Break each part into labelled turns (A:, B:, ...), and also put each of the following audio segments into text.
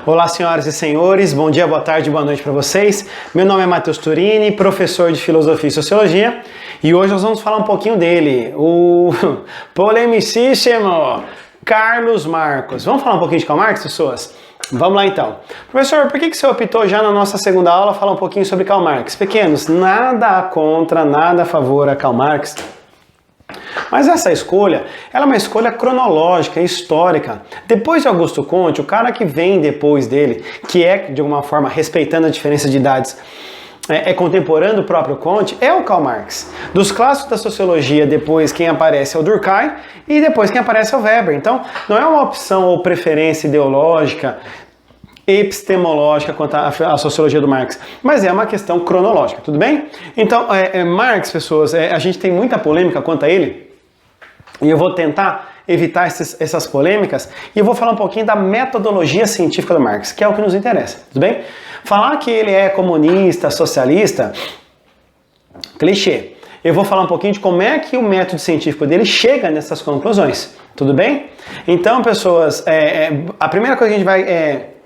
A: Olá, senhoras e senhores, bom dia, boa tarde, boa noite para vocês. Meu nome é Matheus Turini, professor de Filosofia e Sociologia, e hoje nós vamos falar um pouquinho dele, o polemicíssimo Carlos Marx. Vamos falar um pouquinho de Karl Marx, pessoas? Vamos lá então. Professor, por que você optou já na nossa segunda aula falar um pouquinho sobre Karl Marx? Pequenos, nada contra, nada a favor a Karl Marx. Mas essa escolha, ela é uma escolha cronológica, histórica. Depois de Augusto Comte, o cara que vem depois dele, que é, de alguma forma, respeitando a diferença de idades, é contemporâneo do próprio Comte, é o Karl Marx. Dos clássicos da sociologia, depois quem aparece é o Durkheim e depois quem aparece é o Weber. Então, não é uma opção ou preferência ideológica, epistemológica quanto à sociologia do Marx, mas é uma questão cronológica, tudo bem? Então, Marx, pessoas, a gente tem muita polêmica quanto a ele, e eu vou tentar evitar essas polêmicas, e eu vou falar um pouquinho da metodologia científica do Marx, que é o que nos interessa, tudo bem? Falar que ele é comunista, socialista, clichê. Eu vou falar um pouquinho de como é que o método científico dele chega nessas conclusões, tudo bem? Então, pessoas, a primeira coisa que a gente vai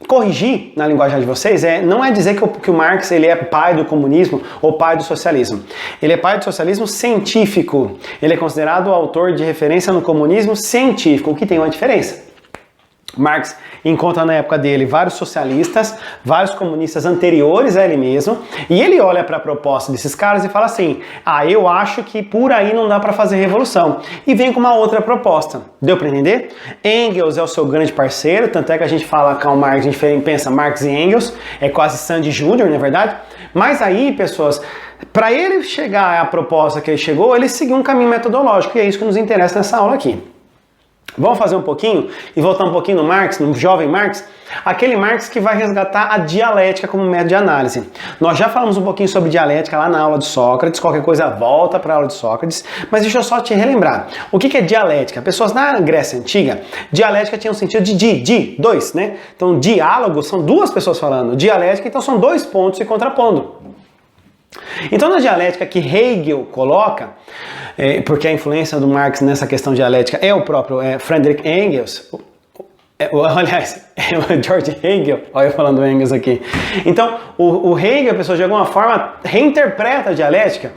A: corrigir na linguagem de vocês não é dizer que o Marx ele é pai do comunismo ou pai do socialismo. Ele é pai do socialismo científico. Ele é considerado o autor de referência no comunismo científico, o que tem uma diferença. Marx encontra na época dele vários socialistas, vários comunistas anteriores a ele mesmo, e ele olha para a proposta desses caras e fala assim: eu acho que por aí não dá para fazer revolução. E vem com uma outra proposta. Deu para entender? Engels é o seu grande parceiro, tanto é que a gente fala Karl Marx, a gente pensa Marx e Engels, é quase Sandy Júnior, não é verdade? Mas aí, pessoas, para ele chegar à proposta que ele chegou, ele seguiu um caminho metodológico, e é isso que nos interessa nessa aula aqui. Vamos fazer um pouquinho e voltar um pouquinho no Marx, no jovem Marx, aquele Marx que vai resgatar a dialética como método de análise. Nós já falamos um pouquinho sobre dialética lá na aula de Sócrates, qualquer coisa volta para a aula de Sócrates, mas deixa eu só te relembrar. O que é dialética? Pessoas na Grécia Antiga, dialética tinha um sentido de dois, né? Então diálogo são duas pessoas falando, dialética então são dois pontos se contrapondo. Então na dialética que Hegel coloca, porque a influência do Marx nessa questão dialética é o próprio Friedrich Engels, aliás, é o George Hegel, olha eu falando Engels aqui. Então o Hegel, a pessoa de alguma forma reinterpreta a dialética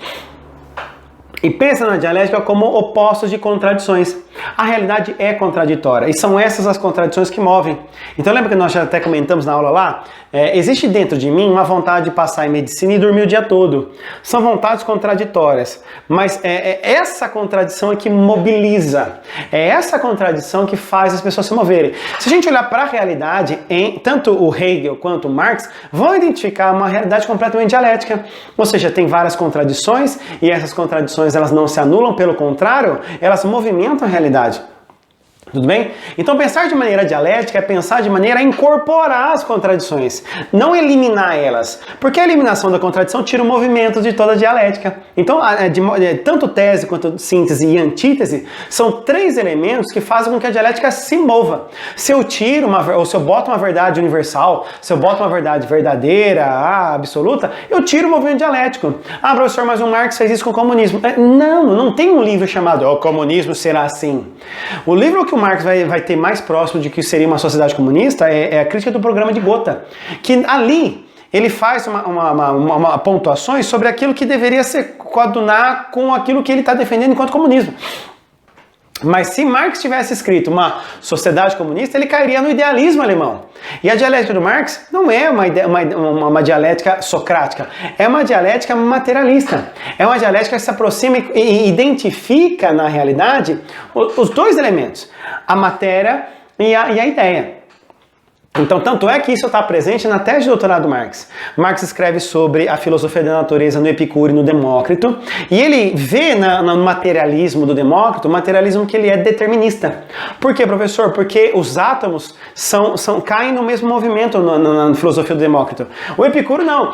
A: e pensa na dialética como opostos de contradições. A realidade é contraditória e são essas as contradições que movem. Então lembra que nós já até comentamos na aula lá? Existe dentro de mim uma vontade de passar em medicina e dormir o dia todo. São vontades contraditórias, mas essa contradição é que mobiliza. É essa contradição que faz as pessoas se moverem. Se a gente olhar para a realidade, tanto o Hegel quanto o Marx vão identificar uma realidade completamente dialética. Ou seja, tem várias contradições e essas contradições elas não se anulam, pelo contrário, elas movimentam a realidade. Tudo bem? Então pensar de maneira dialética é pensar de maneira a incorporar as contradições, não eliminar elas, porque a eliminação da contradição tira o movimento de toda a dialética. Então, tanto tese quanto síntese e antítese são três elementos que fazem com que a dialética se mova. Se eu tiro ou se eu boto uma verdade universal, se eu boto uma verdade verdadeira, absoluta, eu tiro o movimento dialético. Professor, mas o Marx fez isso com o comunismo. Não tem um livro chamado O Comunismo Será Assim. O livro que o Marx vai ter mais próximo de que seria uma sociedade comunista é a crítica do programa de Gotha, que ali ele faz uma pontuações sobre aquilo que deveria ser coadunar com aquilo que ele está defendendo enquanto comunismo. Mas se Marx tivesse escrito uma sociedade comunista, ele cairia no idealismo alemão. E a dialética do Marx não é uma dialética socrática, é uma dialética materialista. É uma dialética que se aproxima e identifica na realidade os dois elementos, a matéria e a ideia. Então, tanto é que isso está presente na tese de doutorado do Marx. Marx escreve sobre a filosofia da natureza no Epicuro e no Demócrito, e ele vê no materialismo do Demócrito, o materialismo que ele é determinista. Por quê, professor? Porque os átomos caem no mesmo movimento na filosofia do Demócrito. O Epicuro não.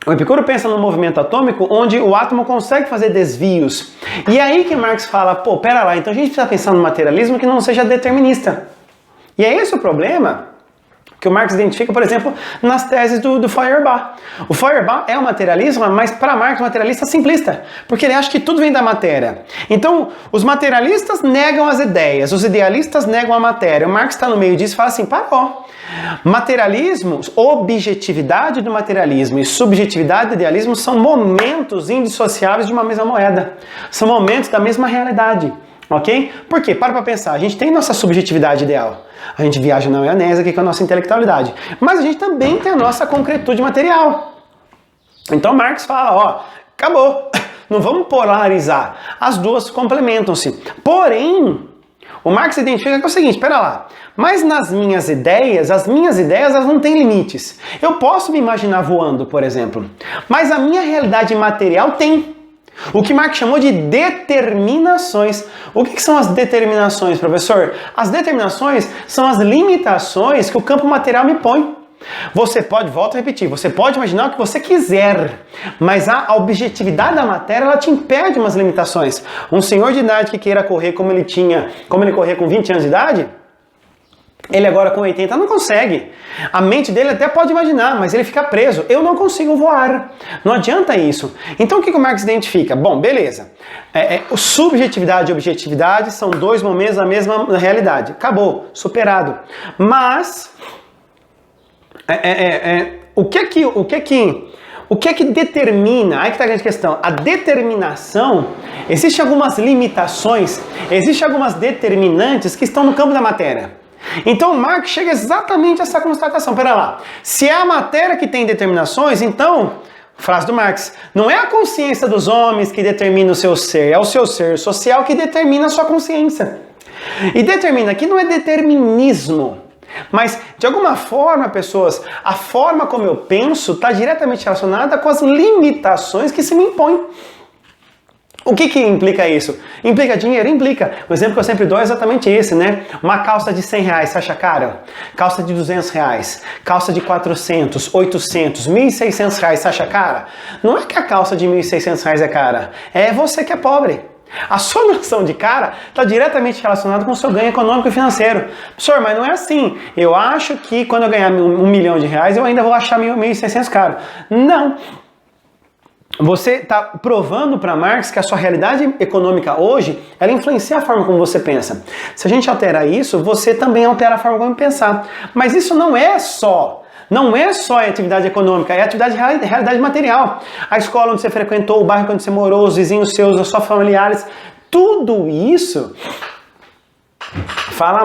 A: O Epicuro pensa no movimento atômico onde o átomo consegue fazer desvios. E é aí que Marx fala, pera lá, então a gente precisa pensar no materialismo que não seja determinista. E é esse o problema que o Marx identifica, por exemplo, nas teses do Feuerbach. O Feuerbach é um materialista, mas para Marx é um materialista simplista, porque ele acha que tudo vem da matéria. Então, os materialistas negam as ideias, os idealistas negam a matéria. O Marx está no meio disso e fala assim, parou. Materialismo, objetividade do materialismo e subjetividade do idealismo são momentos indissociáveis de uma mesma moeda. São momentos da mesma realidade. Ok? Por quê? Para pensar. A gente tem nossa subjetividade ideal. A gente viaja na maionese aqui com a nossa intelectualidade. Mas a gente também tem a nossa concretude material. Então Marx fala, ó, acabou. Não vamos polarizar. As duas complementam-se. Porém, o Marx identifica que é o seguinte, espera lá. Mas nas minhas ideias, as minhas ideias elas não têm limites. Eu posso me imaginar voando, por exemplo. Mas a minha realidade material tem. O que Marx chamou de determinações. O que são as determinações, professor? As determinações são as limitações que o campo material me põe. Você pode, volto a repetir, você pode imaginar o que você quiser, mas a objetividade da matéria ela te impede umas limitações. Um senhor de idade que queira correr como ele corria com 20 anos de idade, ele agora com 80 não consegue. A mente dele até pode imaginar, mas ele fica preso. Eu não consigo voar. Não adianta isso. Então o que o Marx identifica? Bom, beleza. Subjetividade e objetividade são dois momentos da mesma realidade. Acabou, superado. Mas o que é que determina? Aí que está a grande questão. A determinação, existem algumas limitações, existem algumas determinantes que estão no campo da matéria. Então Marx chega exatamente a essa constatação. Pera lá, se é a matéria que tem determinações, então, frase do Marx, não é a consciência dos homens que determina o seu ser, é o seu ser social que determina a sua consciência. E determina aqui não é determinismo, mas de alguma forma, pessoas, a forma como eu penso está diretamente relacionada com as limitações que se me impõem. O que implica isso? Implica dinheiro? Implica. O exemplo que eu sempre dou é exatamente esse, né? Uma calça de 100 reais, você acha cara? Calça de 200 reais, calça de 400, 800, 1.600 reais, você acha cara? Não é que a calça de 1.600 reais é cara, é você que é pobre. A sua noção de cara está diretamente relacionada com o seu ganho econômico e financeiro. Professor, mas não é assim. Eu acho que quando eu ganhar 1 milhão de reais, eu ainda vou achar 1.600 caro. Não. Você está provando para Marx que a sua realidade econômica hoje, ela influencia a forma como você pensa. Se a gente altera isso, você também altera a forma como pensar. Mas isso não é só a atividade econômica, é a atividade realidade material. A escola onde você frequentou, o bairro onde você morou, os vizinhos seus, os seus familiares, tudo isso fala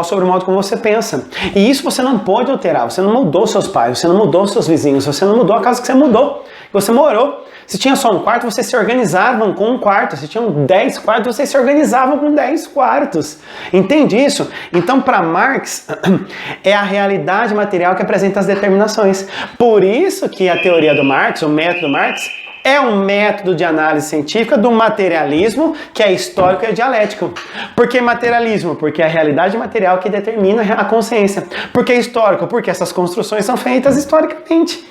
A: sobre o modo como você pensa. E isso você não pode alterar. Você não mudou seus pais, você não mudou seus vizinhos, você não mudou a casa que você mudou, que você morou. Se tinha só um quarto, vocês se organizavam com um quarto. Se tinham 10 quartos, vocês se organizavam com 10 quartos. Entende isso? Então, para Marx, é a realidade material que apresenta as determinações. Por isso que a teoria do Marx, o método Marx, é um método de análise científica do materialismo que é histórico e dialético. Por que materialismo? Porque é a realidade material que determina a consciência. Por que histórico? Porque essas construções são feitas historicamente.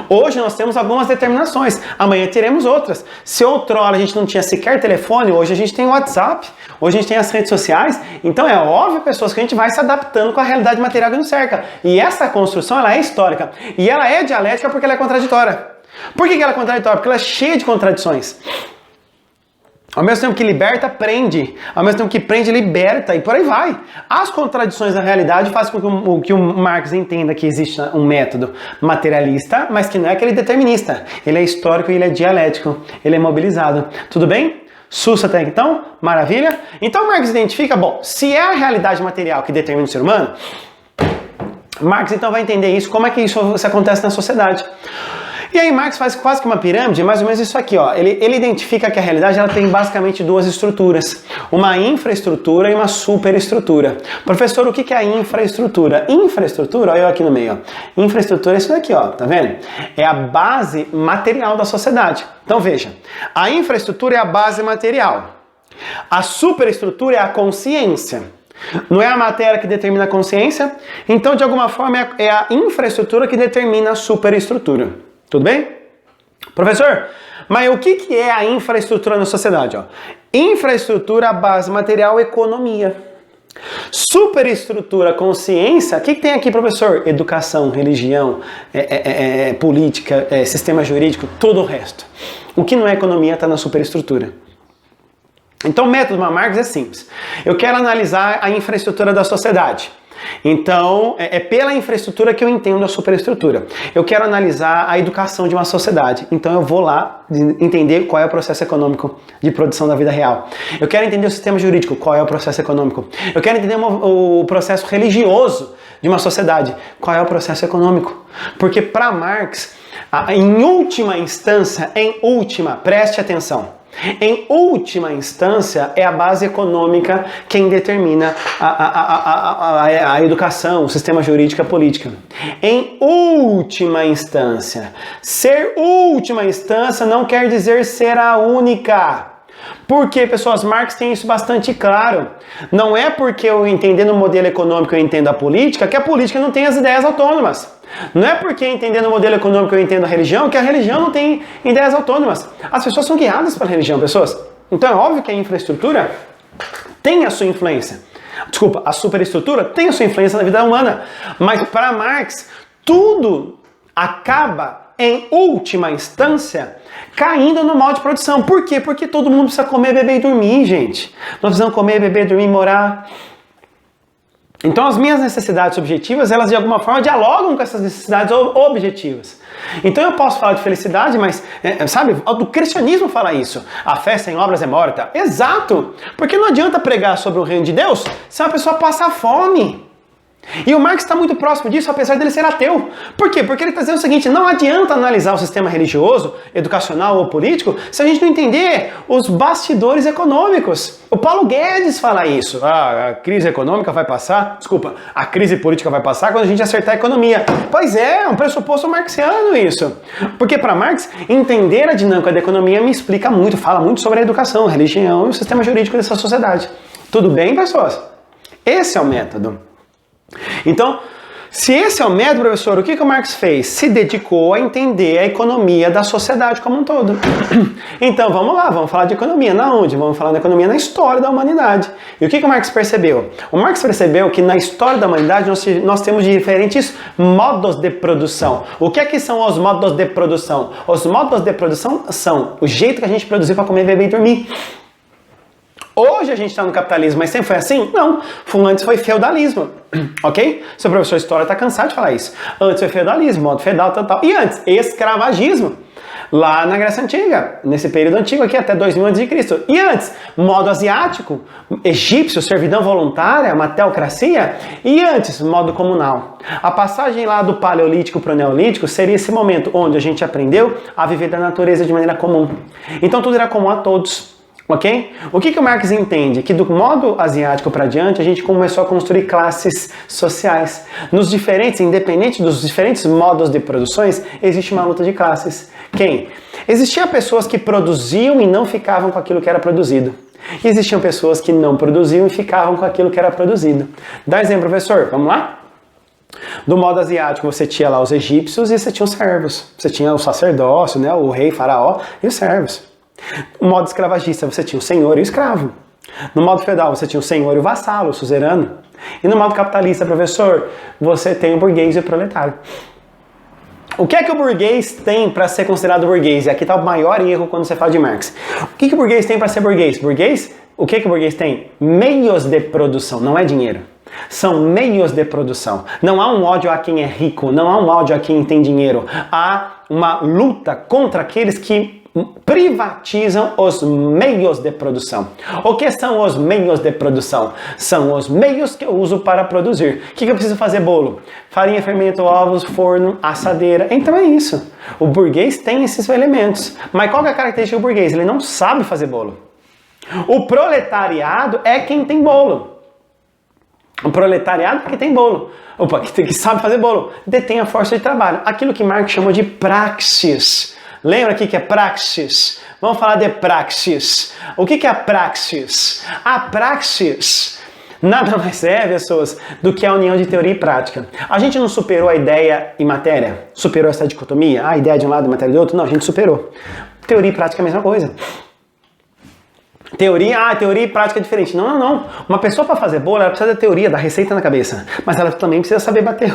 A: Hoje nós temos algumas determinações, amanhã teremos outras. Se outrora a gente não tinha sequer telefone, hoje a gente tem o WhatsApp, hoje a gente tem as redes sociais. Então é óbvio, pessoas, que a gente vai se adaptando com a realidade material que nos cerca. E essa construção, ela é histórica. E ela é dialética porque ela é contraditória. Por que ela é contraditória? Porque ela é cheia de contradições. Ao mesmo tempo que liberta, prende. Ao mesmo tempo que prende, liberta. E por aí vai. As contradições da realidade fazem com que o Marx entenda que existe um método materialista, mas que não é aquele determinista. Ele é histórico e ele é dialético. Ele é mobilizado. Tudo bem? Sussa até então? Maravilha? Então Marx identifica, bom, se é a realidade material que determina o ser humano, Marx então vai entender isso, como é que isso acontece na sociedade. E aí Marx faz quase que uma pirâmide, mais ou menos isso aqui, ó. Ele identifica que a realidade ela tem basicamente duas estruturas, uma infraestrutura e uma superestrutura. Professor, o que é a infraestrutura? Infraestrutura, olha eu aqui no meio, ó. Infraestrutura é isso daqui, ó, tá vendo? É a base material da sociedade. Então veja, a infraestrutura é a base material, a superestrutura é a consciência. Não é a matéria que determina a consciência, então de alguma forma é a infraestrutura que determina a superestrutura. Tudo bem? Professor, mas o que é a infraestrutura na sociedade? Ó? Infraestrutura, base material, economia. Superestrutura, consciência, o que tem aqui, professor? Educação, religião, política, sistema jurídico, todo o resto. O que não é economia está na superestrutura. Então o método Marx é simples. Eu quero analisar a infraestrutura da sociedade. Então, é pela infraestrutura que eu entendo a superestrutura. Eu quero analisar a educação de uma sociedade. Então, eu vou lá entender qual é o processo econômico de produção da vida real. Eu quero entender o sistema jurídico, qual é o processo econômico. Eu quero entender o processo religioso de uma sociedade, qual é o processo econômico. Porque para Marx, em última instância, preste atenção. Em última instância, é a base econômica quem determina a educação, o sistema jurídico e a política. Em última instância. Ser última instância não quer dizer ser a única. Porque, pessoas, Marx tem isso bastante claro. Não é porque eu entendendo o modelo econômico eu entendo a política, que a política não tem as ideias autônomas. Não é porque entendendo o modelo econômico eu entendo a religião, que a religião não tem ideias autônomas. As pessoas são guiadas pela religião, pessoas. Então é óbvio que a infraestrutura tem a sua influência. Desculpa, a superestrutura tem a sua influência na vida humana. Mas para Marx, tudo acaba, em última instância, caindo no modo de produção. Por quê? Porque todo mundo precisa comer, beber e dormir, gente. Nós precisamos comer, beber, dormir, morar. Então as minhas necessidades subjetivas, elas de alguma forma dialogam com essas necessidades objetivas. Então eu posso falar de felicidade, mas, sabe, o cristianismo fala isso. A fé sem obras é morta. Exato! Porque não adianta pregar sobre o reino de Deus se uma pessoa passa fome. E o Marx está muito próximo disso, apesar dele ser ateu. Por quê? Porque ele está dizendo o seguinte, não adianta analisar o sistema religioso, educacional ou político se a gente não entender os bastidores econômicos. O Paulo Guedes fala isso. A crise econômica vai passar, a crise política vai passar quando a gente acertar a economia. Pois é um pressuposto marxiano isso. Porque para Marx, entender a dinâmica da economia me explica muito, fala muito sobre a educação, a religião e o sistema jurídico dessa sociedade. Tudo bem, pessoas? Esse é o método. Então, se esse é o método, professor, o que o Marx fez? Se dedicou a entender a economia da sociedade como um todo. Então, vamos lá, vamos falar de economia. Na onde? Vamos falar da economia na história da humanidade. E o que o Marx percebeu? O Marx percebeu que na história da humanidade nós temos diferentes modos de produção. O que é que são os modos de produção? Os modos de produção são o jeito que a gente produziu para comer, beber e dormir. Hoje a gente está no capitalismo, mas sempre foi assim? Não. Antes foi feudalismo, ok? Seu professor de história está cansado de falar isso. Antes foi feudalismo, modo feudal, tal. E antes, escravagismo. Lá na Grécia Antiga, nesse período antigo aqui, até 2000 a.C. E antes, modo asiático, egípcio, servidão voluntária, uma teocracia. E antes, modo comunal. A passagem lá do Paleolítico para o Neolítico seria esse momento onde a gente aprendeu a viver da natureza de maneira comum. Então tudo era comum a todos. Ok? O que o Marx entende? Que do modo asiático para diante a gente começou a construir classes sociais. Independente dos diferentes modos de produções, existe uma luta de classes. Quem? Existiam pessoas que produziam e não ficavam com aquilo que era produzido. E existiam pessoas que não produziam e ficavam com aquilo que era produzido. Dá exemplo, professor? Vamos lá? Do modo asiático você tinha lá os egípcios e você tinha os servos. Você tinha o sacerdócio, né? O rei, faraó e os servos. No modo escravagista você tinha o senhor e o escravo. No modo feudal você tinha o senhor e o vassalo, o suzerano. E no modo capitalista, professor, você tem o burguês e o proletário. O que é que o burguês tem para ser considerado burguês? E aqui está o maior erro quando você fala de Marx. O que o burguês tem para ser burguês? O que o burguês tem? Meios de produção, não é dinheiro. São meios de produção. Não há um ódio a quem é rico, não há um ódio a quem tem dinheiro. Há uma luta contra aqueles que privatizam os meios de produção. O que são os meios de produção? São os meios que eu uso para produzir. O que eu preciso fazer? Bolo, farinha, fermento, ovos, forno, assadeira. Então é isso. O burguês tem esses elementos. Mas qual que é a característica do burguês? Ele não sabe fazer bolo. O proletariado é quem tem bolo. O proletariado é que tem bolo. Que sabe fazer bolo. Detém a força de trabalho. Aquilo que Marx chamou de praxis. Lembra aqui que é praxis? Vamos falar de praxis. O que é a praxis? A praxis nada mais é, pessoas, do que a união de teoria e prática. A gente não superou a ideia e matéria? Superou essa dicotomia? A ideia de um lado e a matéria do outro? Não, a gente superou. Teoria e prática é a mesma coisa. Teoria e prática é diferente. Não, não, não. Uma pessoa para fazer bolo, ela precisa da teoria, da receita na cabeça. Mas ela também precisa saber bater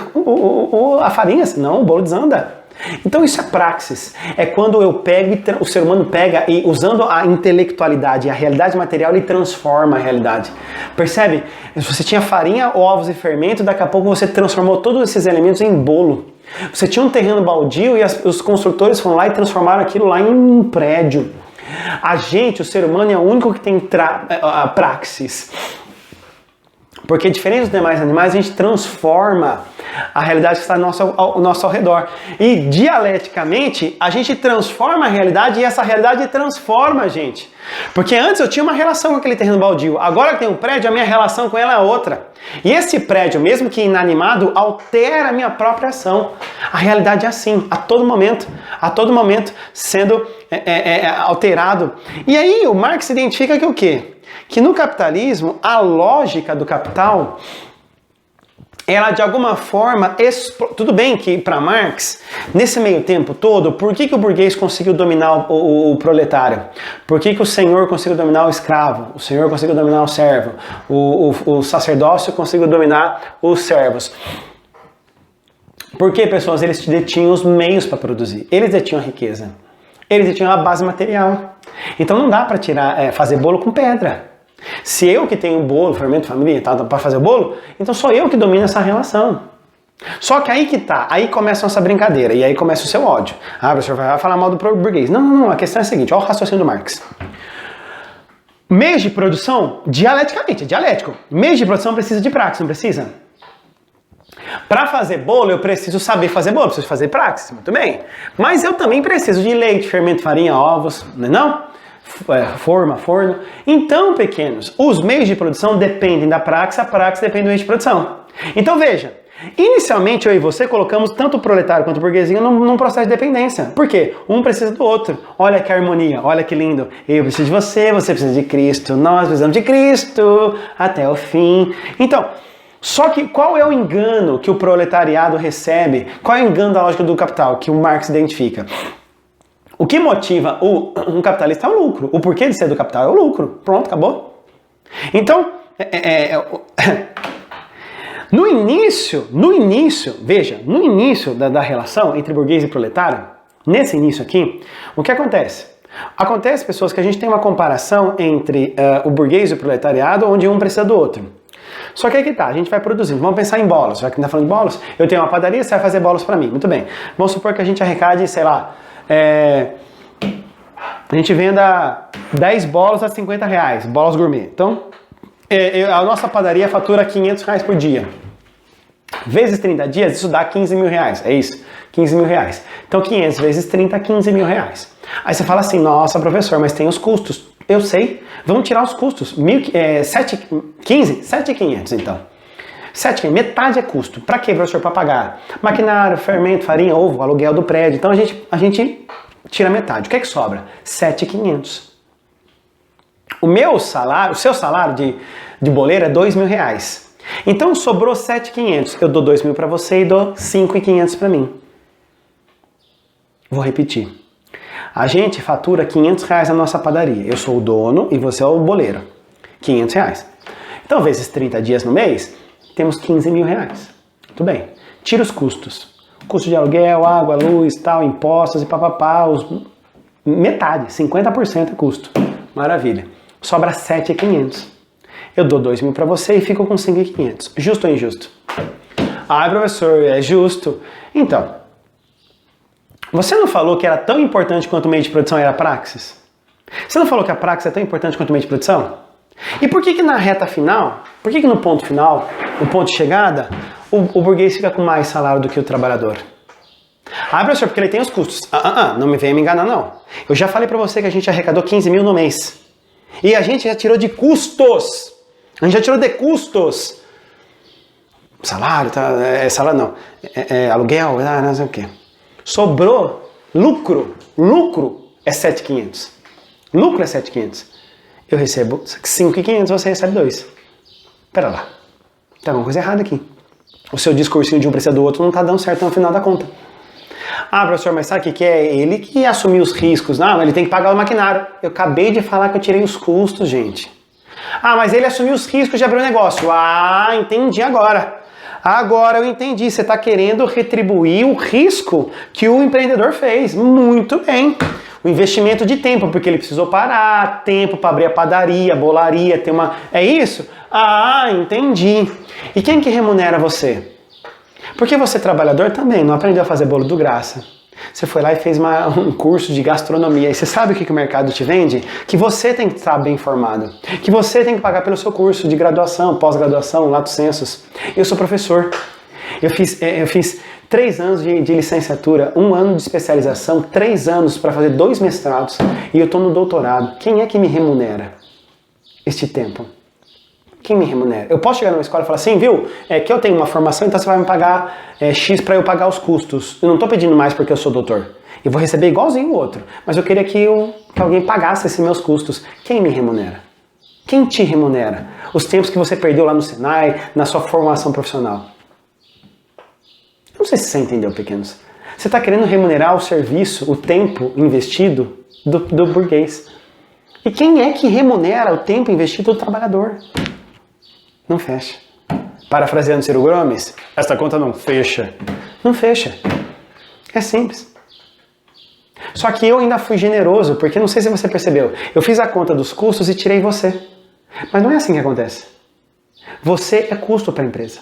A: a farinha, senão o bolo desanda. Então isso é praxis. É quando eu pego, o ser humano pega e, usando a intelectualidade e a realidade material, ele transforma a realidade. Percebe? Você tinha farinha, ovos e fermento, daqui a pouco você transformou todos esses elementos em bolo. Você tinha um terreno baldio e os construtores foram lá e transformaram aquilo lá em um prédio. A gente, o ser humano, é o único que tem praxis. Porque diferente dos demais animais, a gente transforma a realidade que está ao nosso redor. E dialeticamente, a gente transforma a realidade e essa realidade transforma a gente. Porque antes eu tinha uma relação com aquele terreno baldio. Agora que tem um prédio, a minha relação com ela é outra. E esse prédio, mesmo que inanimado, altera a minha própria ação. A realidade é assim, a todo momento sendo alterado. E aí o Marx identifica que o quê? Que no capitalismo, a lógica do capital, ela de alguma forma, tudo bem que para Marx, nesse meio tempo todo, por que o burguês conseguiu dominar o proletário? Por que o senhor conseguiu dominar o escravo? O senhor conseguiu dominar o servo? O sacerdócio conseguiu dominar os servos? Porque, pessoas, eles detinham os meios para produzir, eles detinham a riqueza, eles detinham a base material. Então não dá para fazer bolo com pedra. Se eu que tenho bolo, fermento, família, tá, para fazer o bolo, então sou eu que domino essa relação. Só que aí que tá, aí começa a nossa brincadeira, e aí começa o seu ódio. Ah, o professor vai falar mal do burguês. Não, não, não, a questão é a seguinte, olha o raciocínio do Marx. Meios de produção, dialeticamente, é dialético. Meios de produção precisa de praxis, não precisa? Para fazer bolo, eu preciso saber fazer bolo, preciso fazer praxis, muito bem. Mas eu também preciso de leite, fermento, farinha, ovos, não? Forno. Então, pequenos, os meios de produção dependem da praxis, a praxis depende do meio de produção. Então, veja, inicialmente eu e você colocamos tanto o proletário quanto o burguesinho num processo de dependência. Por quê? Um precisa do outro. Olha que harmonia, olha que lindo. Eu preciso de você, você precisa de Cristo, nós precisamos de Cristo até o fim. Então, só que qual é o engano que o proletariado recebe? Qual é o engano da lógica do capital que o Marx identifica? O que motiva um capitalista é o lucro. O porquê de ser do capital é o lucro. Pronto, acabou. Então, no início, veja, no início da relação entre burguês e proletário, nesse início aqui, o que acontece? Acontece, pessoas, que a gente tem uma comparação entre o burguês e o proletariado, onde um precisa do outro. Só que aí que tá, a gente vai produzindo. Vamos pensar em bolos. Já que a gente tá falando de bolos, eu tenho uma padaria, você vai fazer bolos para mim. Muito bem. Vamos supor que a gente arrecade, sei lá, a gente venda 10 bolos a R$50, bolos gourmet. Então, a nossa padaria fatura R$500 por dia. Vezes 30 dias, isso dá R$15 mil. É isso, R$15 mil. Então, 500 vezes 30, R$15 mil. Aí você fala assim, nossa, professor, mas tem os custos. Eu sei, vamos tirar os custos. 7.500 então. 7.500, metade é custo. Para quê, professor? Para pagar maquinário, fermento, farinha, ovo, aluguel do prédio. Então a gente tira metade. O que é que sobra? 7.500. O seu salário de boleiro é R$2 mil. Então sobrou 7.500. Eu dou 2 mil para você e dou 5.500 para mim. Vou repetir. A gente fatura R$500 na nossa padaria. Eu sou o dono e você é o boleiro. R$500. Então, vezes 30 dias no mês, temos R$15 mil. Muito bem. Tira os custos. Custo de aluguel, água, luz, tal, impostos e papapá. Metade, 50% é custo. Maravilha. Sobra 7.500. Eu dou 2 mil para você e fico com 5.500. Justo ou injusto? Ah, professor, é justo. Então, você não falou que era tão importante quanto o meio de produção era a praxis? Você não falou que a praxis é tão importante quanto o meio de produção? E por que na reta final, por que no ponto final, no ponto de chegada, o burguês fica com mais salário do que o trabalhador? Ah, professor, porque ele tem os custos. Não me venha me enganar, não. Eu já falei pra você que a gente arrecadou 15 mil no mês. E a gente já tirou de custos. A gente já tirou de custos. Salário, salário não. Aluguel, não sei o quê. Sobrou lucro. Lucro é 7.500. Lucro é 7.500. Eu recebo 5.500, você recebe 2. Pera lá. Tem alguma coisa errada aqui. O seu discursinho de um precisa do outro não tá dando certo no final da conta. Ah, professor, mas sabe o que é? Ele que assumiu os riscos. Não, ele tem que pagar o maquinário. Eu acabei de falar que eu tirei os custos, gente. Ah, mas ele assumiu os riscos de abrir o negócio. Ah, entendi agora. Agora eu entendi. Você está querendo retribuir o risco que o empreendedor fez. Muito bem. O investimento de tempo, porque ele precisou parar, tempo para abrir a padaria, a bolaria, ter uma... É isso? Ah, entendi. E quem que remunera você? Porque você, trabalhador, também não aprendeu a fazer bolo do graça. Você foi lá e fez um curso de gastronomia. E você sabe o que o mercado te vende? Que você tem que estar bem informado. Que você tem que pagar pelo seu curso de graduação, pós-graduação, lato sensus. Eu sou professor. Eu fiz 3 anos de licenciatura, 1 ano de especialização, 3 anos para fazer 2 mestrados. E eu estou no doutorado. Quem é que me remunera este tempo? Quem me remunera? Eu posso chegar numa escola e falar assim, viu? Que eu tenho uma formação, então você vai me pagar X para eu pagar os custos. Eu não estou pedindo mais porque eu sou doutor. Eu vou receber igualzinho o outro. Mas eu queria que alguém pagasse esses meus custos. Quem me remunera? Quem te remunera? Os tempos que você perdeu lá no Senai, na sua formação profissional. Não sei se você entendeu, pequenos. Você está querendo remunerar o serviço, o tempo investido do burguês. E quem é que remunera o tempo investido do trabalhador? Não fecha. Parafraseando Ciro Gomes, esta conta não fecha. Não fecha. É simples. Só que eu ainda fui generoso, porque não sei se você percebeu, eu fiz a conta dos custos e tirei você. Mas não é assim que acontece. Você é custo para a empresa.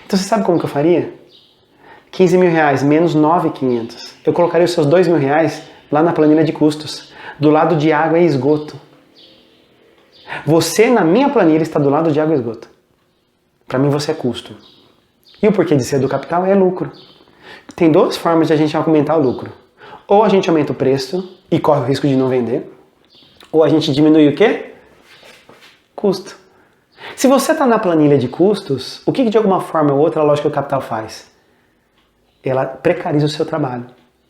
A: Então você sabe como que eu faria? 15 mil reais menos 9.500. Eu colocaria os seus 2 mil reais lá na planilha de custos, do lado de água e esgoto. Você, na minha planilha, está do lado de água e esgoto. Para mim, você é custo. E o porquê de ser do capital é lucro. Tem 2 formas de a gente aumentar o lucro. Ou a gente aumenta o preço e corre o risco de não vender, ou a gente diminui o quê? Custo. Se você está na planilha de custos, o que de alguma forma ou outra a lógica do capital faz? Ela precariza o seu trabalho.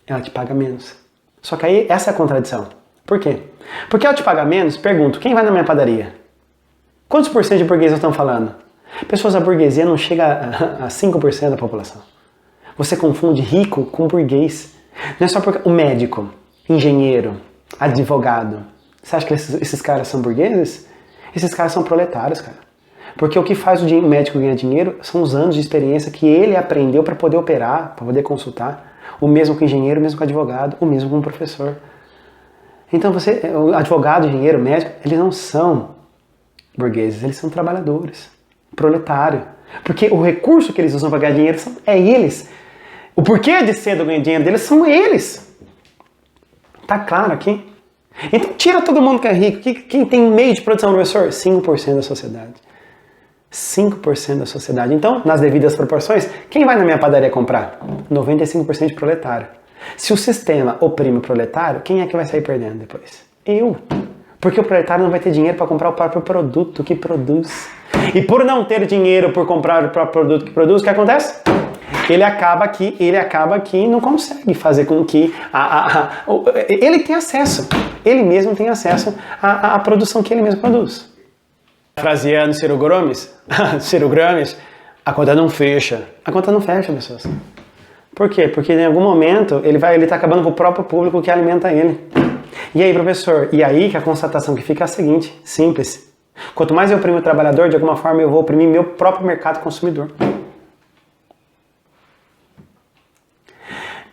A: Ela te paga menos. Só que aí, essa é a contradição. Por quê? Porque ao te pagar menos, pergunto, quem vai na minha padaria? Quantos por cento de burguês nós estamos falando? Pessoas da burguesia não chega a 5% da população. Você confunde rico com burguês. Não é só porque o médico, engenheiro, advogado. Você acha que esses caras são burgueses? Esses caras são proletários, cara. Porque o que faz o médico ganhar dinheiro são os anos de experiência que ele aprendeu para poder operar, para poder consultar. O mesmo com o engenheiro, o mesmo com o advogado, o mesmo com o professor. Então o advogado, engenheiro, médico, eles não são burgueses, eles são trabalhadores, proletário. Porque o recurso que eles usam para ganhar dinheiro é eles. O porquê de ser do ganho dinheiro deles são eles. Tá claro aqui? Então tira todo mundo que é rico. Quem tem meio de produção, professor? 5% da sociedade. 5% da sociedade. Então, nas devidas proporções, quem vai na minha padaria comprar? 95% de proletário. Se o sistema oprime o proletário, quem é que vai sair perdendo depois? Eu. Porque o proletário não vai ter dinheiro para comprar o próprio produto que produz. E por não ter dinheiro por comprar o próprio produto que produz, o que acontece? Ele acaba aqui e não consegue fazer com que ele tenha acesso. Ele mesmo tem acesso à produção que ele mesmo produz. Fraseando Ciro Gomes, a conta não fecha. A conta não fecha, pessoas. Por quê? Porque em algum momento ele está acabando com o próprio público que alimenta ele. E aí, professor? E aí que a constatação que fica é a seguinte, simples. Quanto mais eu oprimo o trabalhador, de alguma forma eu vou oprimir meu próprio mercado consumidor.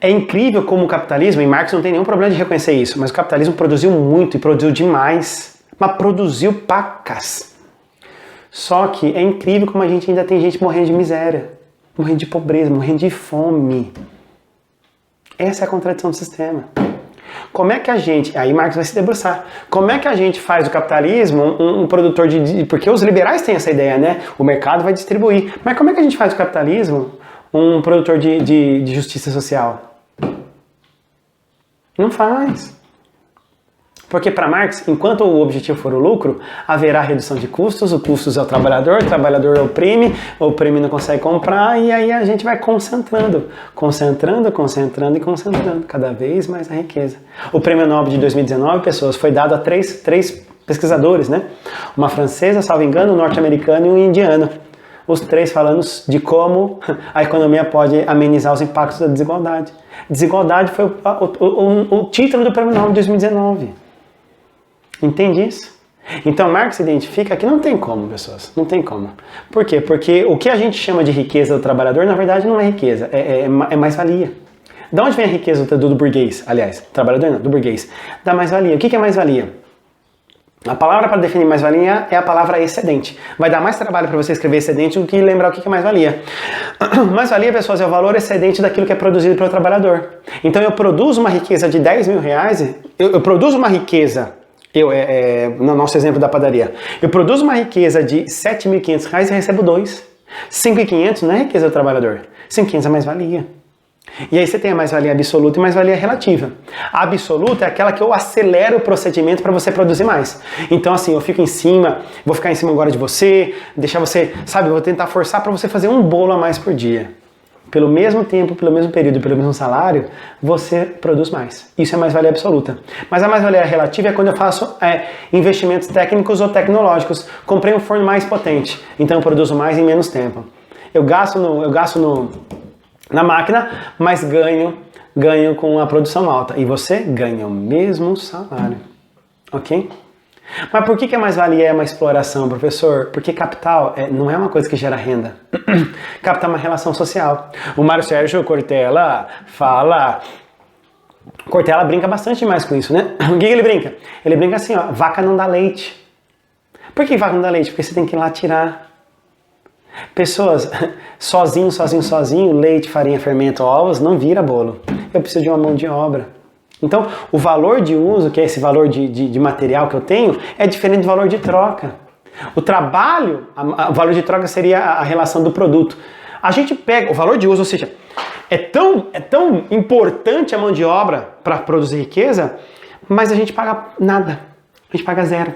A: É incrível como o capitalismo, e Marx não tem nenhum problema de reconhecer isso, mas o capitalismo produziu muito e produziu demais. Mas produziu pacas. Só que é incrível como a gente ainda tem gente morrendo de miséria, morrendo de pobreza, morrendo de fome. Essa é a contradição do sistema. Como é que a gente... Aí Marx vai se debruçar. Como é que a gente faz do capitalismo um produtor de... Porque os liberais têm essa ideia, né? O mercado vai distribuir. Mas como é que a gente faz do capitalismo um produtor de justiça social? Não faz. Porque para Marx, enquanto o objetivo for o lucro, haverá redução de custos, o custos é o trabalhador oprime, o oprime não consegue comprar, e aí a gente vai concentrando cada vez mais a riqueza. O Prêmio Nobel de 2019, pessoas, foi dado a três pesquisadores, né? Uma francesa, salvo engano, um norte-americano e um indiano. Os três falando de como a economia pode amenizar os impactos da desigualdade. Desigualdade foi o título do Prêmio Nobel de 2019. Entende isso? Então Marx identifica que não tem como, pessoas, não tem como. Por quê? Porque o que a gente chama de riqueza do trabalhador, na verdade não é riqueza, é mais-valia. Da onde vem a riqueza do burguês? Aliás, trabalhador não, do burguês. Da mais-valia. O que é mais-valia? A palavra para definir mais-valia é a palavra excedente. Vai dar mais trabalho para você escrever excedente do que lembrar o que é mais-valia. Mais-valia, pessoas, é o valor excedente daquilo que é produzido pelo trabalhador. Então eu produzo uma riqueza de 10 mil reais, eu produzo uma riqueza, no nosso exemplo da padaria, eu produzo uma riqueza de 7.500 reais e recebo 2. 5.500 não é riqueza do trabalhador, 5.500 é mais-valia. E aí você tem a mais-valia absoluta e mais-valia relativa. A absoluta é aquela que eu acelero o procedimento para você produzir mais. Então assim, eu fico em cima, vou ficar em cima agora de você, deixar você, sabe, vou tentar forçar para você fazer um bolo a mais por dia. Pelo mesmo tempo, pelo mesmo período, pelo mesmo salário, você produz mais. Isso é mais-valia absoluta. Mas a mais-valia relativa é quando eu faço investimentos técnicos ou tecnológicos. Comprei um forno mais potente, então eu produzo mais em menos tempo. Eu gasto na máquina, mas ganho com a produção alta. E você ganha o mesmo salário. Ok? Mas por que a mais-valia é uma exploração, professor? Porque capital não é uma coisa que gera renda. Capital é uma relação social. O Mário Sérgio Cortella fala... Cortella brinca bastante mais com isso, né? O que ele brinca? Ele brinca assim, ó, vaca não dá leite. Por que vaca não dá leite? Porque você tem que ir lá tirar. Pessoas, sozinho, leite, farinha, fermento, ovos, não vira bolo. Eu preciso de uma mão de obra. Então, o valor de uso, que é esse valor de material que eu tenho, é diferente do valor de troca. O trabalho, o valor de troca seria a relação do produto. A gente pega o valor de uso, ou seja, é tão importante a mão de obra para produzir riqueza, mas a gente paga nada, a gente paga zero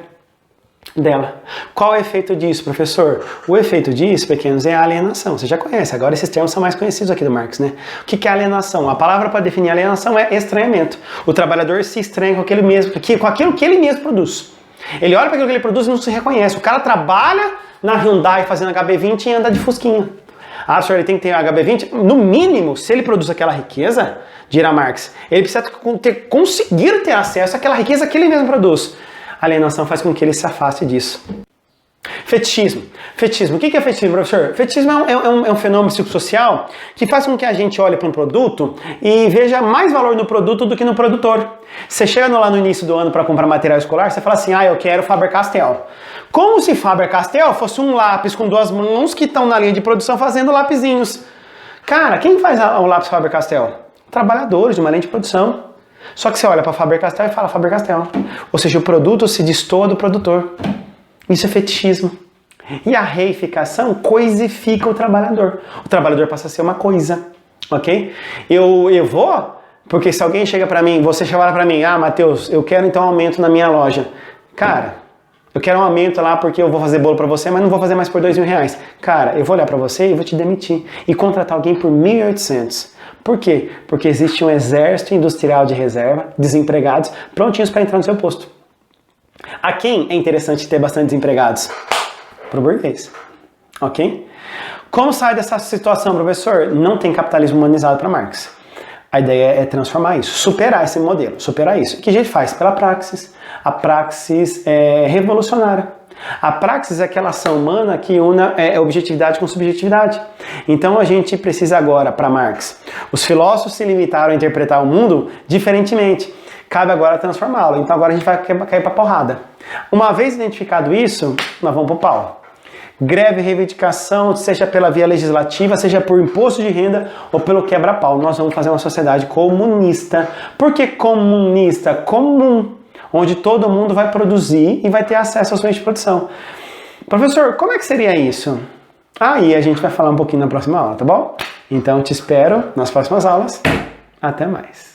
A: dela. Qual é o efeito disso, professor? O efeito disso, pequenos, é a alienação. Você já conhece, agora esses termos são mais conhecidos aqui do Marx, né? O que é alienação? A palavra para definir alienação é estranhamento. O trabalhador se estranha com aquilo que ele mesmo produz. Ele olha para aquilo que ele produz e não se reconhece. O cara trabalha na Hyundai fazendo HB20 e anda de fusquinha. Ah, professor, ele tem que ter HB20? No mínimo, se ele produz aquela riqueza, dirá Marx, ele precisa conseguir ter acesso àquela riqueza que ele mesmo produz. A alienação faz com que ele se afaste disso. Fetichismo. Fetichismo. O que é fetichismo, professor? Fetichismo é um fenômeno psicossocial que faz com que a gente olhe para um produto e veja mais valor no produto do que no produtor. Você chega lá no início do ano para comprar material escolar, você fala assim, eu quero Faber-Castell. Como se Faber-Castell fosse um lápis com duas mãos que estão na linha de produção fazendo lapisinhos. Cara, quem faz o lápis Faber-Castell? Trabalhadores de uma linha de produção. Só que você olha para Faber-Castell e fala Faber-Castell. Ou seja, o produto se destoa do produtor. Isso é fetichismo. E a reificação coisifica o trabalhador. O trabalhador passa a ser uma coisa. Ok? Eu vou, porque se alguém chega para mim, você chega para mim, Matheus, eu quero então um aumento na minha loja. Cara, eu quero um aumento lá porque eu vou fazer bolo para você, mas não vou fazer mais por R$2.000. Cara, eu vou olhar para você e vou te demitir. E contratar alguém por 1.800. Por quê? Porque existe um exército industrial de reserva, desempregados, prontinhos para entrar no seu posto. A quem é interessante ter bastante desempregados? Para o burguês. Ok? Como sai dessa situação, professor? Não tem capitalismo humanizado para Marx. A ideia é transformar isso, superar esse modelo, superar isso. Que a gente faz? Pela praxis. A praxis é revolucionária. A praxis é aquela ação humana que une objetividade com subjetividade. Então a gente precisa agora, para Marx, os filósofos se limitaram a interpretar o mundo diferentemente. Cabe agora transformá-lo. Então agora a gente vai cair para porrada. Uma vez identificado isso, nós vamos para o pau. Greve, reivindicação, seja pela via legislativa, seja por imposto de renda ou pelo quebra-pau. Nós vamos fazer uma sociedade comunista. Por que comunista? Comum. Onde todo mundo vai produzir e vai ter acesso aos meios de produção. Professor, como é que seria isso? Aí a gente vai falar um pouquinho na próxima aula, tá bom? Então te espero nas próximas aulas. Até mais.